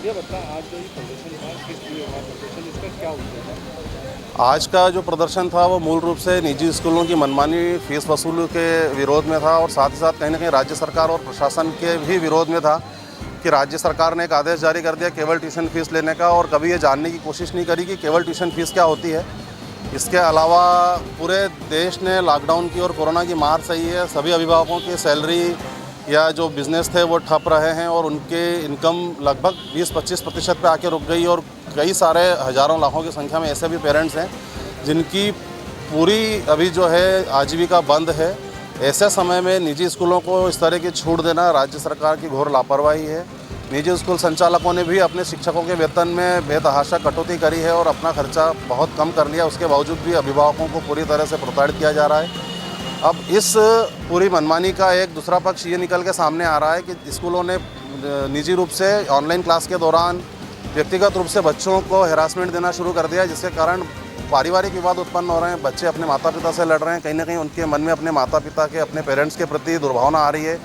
ये बता, आज जो ये प्रदर्शन था, किस लिए हुआ प्रदर्शन, इसका क्या उद्देश्य है? आज का जो प्रदर्शन था वो मूल रूप से निजी स्कूलों की मनमानी फीस वसूली के विरोध में था और साथ ही साथ कहीं ना कहीं राज्य सरकार और प्रशासन के भी विरोध में था कि राज्य सरकार ने एक आदेश जारी कर दिया केवल ट्यूशन फीस लेने का, और कभी ये जानने की कोशिश नहीं करी कि केवल ट्यूशन फीस क्या होती है। इसके अलावा पूरे देश ने लॉकडाउन की और कोरोना की मार सही है, सभी अभिभावकों की सैलरी या जो बिज़नेस थे वो ठप रहे हैं और उनके इनकम लगभग 20-25% पे आके रुक गई, और कई सारे हज़ारों लाखों की संख्या में ऐसे भी पेरेंट्स हैं जिनकी पूरी अभी जो है आजीविका बंद है। ऐसे समय में निजी स्कूलों को इस तरह की छूट देना राज्य सरकार की घोर लापरवाही है। निजी स्कूल संचालकों ने भी अपने शिक्षकों के वेतन में बेतहाशा कटौती करी है और अपना खर्चा बहुत कम कर लिया, उसके बावजूद भी अभिभावकों को पूरी तरह से प्रताड़ित किया जा रहा है। अब इस पूरी मनमानी का एक दूसरा पक्ष ये निकल के सामने आ रहा है कि स्कूलों ने निजी रूप से ऑनलाइन क्लास के दौरान व्यक्तिगत रूप से बच्चों को हैरासमेंट देना शुरू कर दिया, जिसके कारण पारिवारिक विवाद उत्पन्न हो रहे हैं। बच्चे अपने माता पिता से लड़ रहे हैं, कहीं ना कहीं उनके मन में अपने माता पिता के, अपने पेरेंट्स के प्रति दुर्भावना आ रही है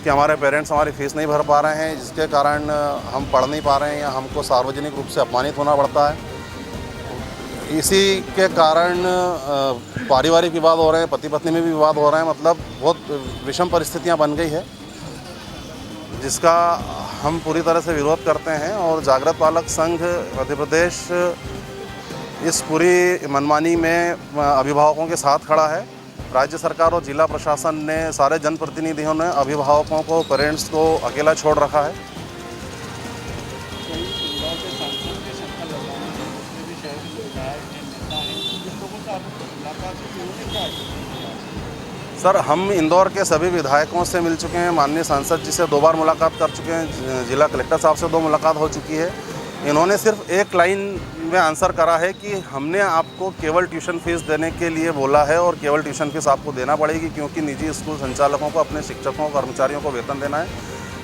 कि हमारे पेरेंट्स हमारी फीस नहीं भर पा रहे हैं, जिसके कारण हम पढ़ नहीं पा रहे हैं या हमको सार्वजनिक रूप से अपमानित होना पड़ता है। इसी के कारण पारिवारिक विवाद हो रहे हैं, पति पत्नी में भी विवाद हो रहे हैं, मतलब बहुत विषम परिस्थितियां बन गई है, जिसका हम पूरी तरह से विरोध करते हैं। और जागृत पालक संघ मध्य प्रदेश इस पूरी मनमानी में अभिभावकों के साथ खड़ा है। राज्य सरकार और जिला प्रशासन ने, सारे जनप्रतिनिधियों ने अभिभावकों को, पेरेंट्स को अकेला छोड़ रखा है। कई इंदौर के सांसद के शंकर लल्लानी हैं, जितने भी शहर के विधायक हैं, नेता हैं, जिन लोगों से आप मुलाकात की, उन्होंने क्या किया? सर, हम इंदौर के सभी विधायकों से मिल चुके हैं, माननीय सांसद जी से 2 बार मुलाकात कर चुके हैं, जिला कलेक्टर साहब से 2 मुलाकात हो चुकी है। इन्होंने सिर्फ एक लाइन में आंसर करा है कि हमने आपको केवल ट्यूशन फीस देने के लिए बोला है और केवल ट्यूशन फीस आपको देना पड़ेगी, क्योंकि निजी स्कूल संचालकों को अपने शिक्षकों कर्मचारियों को वेतन देना है।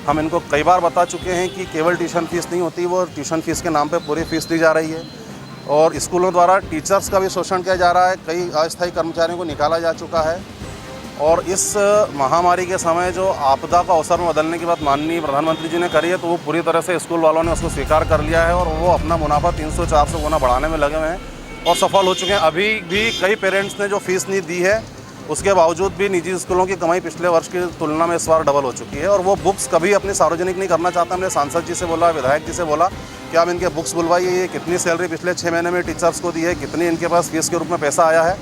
हम इनको कई बार बता चुके हैं कि केवल ट्यूशन फीस नहीं होती, वो ट्यूशन फीस के नाम पे पूरी फीस दी जा रही है और स्कूलों द्वारा टीचर्स का भी शोषण किया जा रहा है। कई अस्थायी कर्मचारियों को निकाला जा चुका है और इस महामारी के समय जो आपदा को अवसर में बदलने की बात माननीय प्रधानमंत्री जी ने करी है, तो वो पूरी तरह से स्कूल वालों ने उसको स्वीकार कर लिया है और वो अपना मुनाफा 300-400 गुना बढ़ाने में लगे हुए हैं और सफल हो चुके हैं। अभी भी कई पेरेंट्स ने जो फीस नहीं दी है, उसके बावजूद भी निजी स्कूलों की कमाई पिछले वर्ष की तुलना में इस बार डबल हो चुकी है और वो बुक्स कभी अपनी सार्वजनिक नहीं करना चाहते। हमने सांसद जी से बोला, विधायक जी से बोला कि आप इनके बुक्स बुलवाइए, ये कितनी सैलरी पिछले 6 महीने में टीचर्स को दी है, कितनी इनके पास फीस के रूप में पैसा आया है,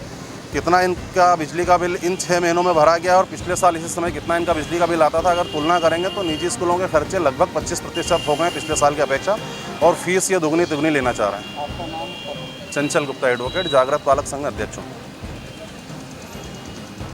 कितना इनका बिजली का बिल इन 6 महीनों में भरा गया और पिछले साल इसी समय कितना इनका बिजली का बिल आता था। अगर तुलना करेंगे तो निजी स्कूलों के खर्चे लगभग 25% हो गए पिछले साल की अपेक्षा और फीस ये दुगनी तिगुनी लेना चाह रहे हैं। आपका नाम? चंचल गुप्ता, एडवोकेट, जागृत पालक संघ अध्यक्ष हूँ।